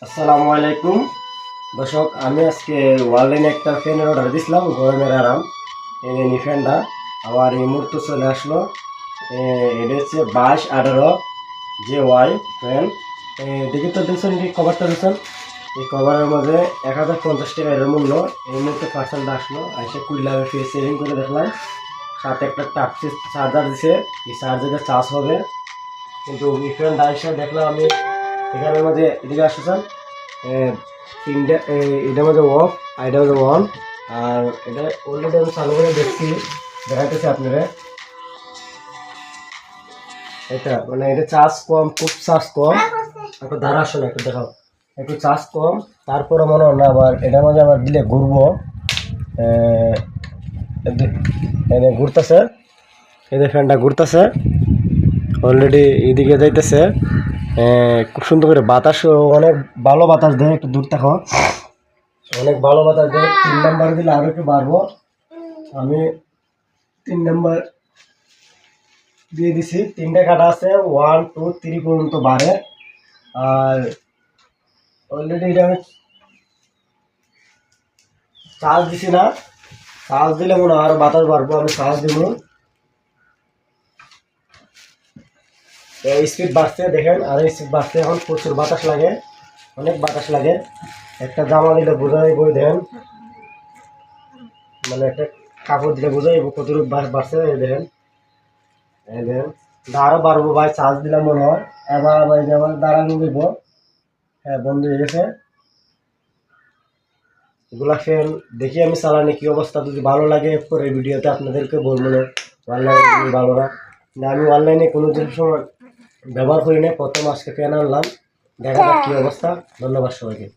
আসসালামু আলাইকুম দর্শক, আমি আজকে ওয়ালডেনে একটা ফ্যানের অর্ডার দিয়েছিলাম, গরমের আরাম। এই ফ্যানটা আমার এই মুহূর্তে চলে আসলো। এটা হচ্ছে 2218 যে ওয়াই ফ্যান। দেখি তো দিচ্ছেন, কি কভারটা দিচ্ছেন। এই কভারের মধ্যে 1050 টাকা এর মূল্য। এই মুহূর্তে পার্সেলটা আসলো, এসে কুড়িলামে ফিরে সেভিং করে দেখলাম। সাথে একটা টাচ চার্জার দিছে, এই চার্জারে চার্জ হবে। কিন্তু এই ফ্যানটা এসে দেখলাম আমি এখানের মধ্যে, এদিকে আসতেছেন, তিনটে এটার মধ্যে অফ আর এটার মধ্যে অন। আর এটা অলরেডি আমি চালু করে দেখছি, দেখাইতেছি আপনারা। এটা মানে এটা চার্জ কম, খুব চার্জ কম। একটু ধারা আসলে একটু দেখাও, একটু চার্জ কম। তারপরে মনে হয় না আবার এটার মধ্যে আবার দিলে ঘুরবো। ঘুরতেছে, এদের ফ্যানটা ঘুরতেছে অলরেডি, এদিকে যাইতেছে। খুব সুন্দর করে বাতাসও অনেক ভালো বাতাস দেয়। একটু দূর থাকো, অনেক ভালো বাতাস দেয়। 3 নাম্বার দিলে আরো একটু বাড়বো। আমি 3 নাম্বার দিয়ে দিছি, 3টে কাটা আছে, 1 2 3 পর্যন্ত বাড়ে। আর অলরেডি এটা আমি চার্জ দিছি না, চার্জ দিলে মনে হয় আরো বাতাস বাড়বো। আমি চার্জ দিব, স্পিড বাড়ছে দেখেন, আর স্পিড বাড়ছে। এখন প্রচুর বাতাস লাগে, অনেক বাতাস লাগে। একটা জামা দিলে বোঝাই বই দেন, মানে একটা কাপড় দিলে বোঝাই কতটুকু বাড়ছে। এই দেখেন, এই দেখেন, আরো বাড়বো ভাই, চার্জ দিলাম মনে হয়। এবার ভাই যেমন দাঁড়ানো দিব। হ্যাঁ, বন্ধ হয়ে গেছে। এগুলা ফ্যান দেখি আমি চালানি কি অবস্থা। যদি ভালো লাগে পরে ভিডিওতে আপনাদেরকে বলবো না, ভালো লাগে কি ভালো না। আমি অনলাইনে কোনো জিনিস ব্যবহার করি না, প্রথম আজকে ফ্যান আনলাম, দেখা যাক কি অবস্থা। ধন্যবাদ সবাইকে।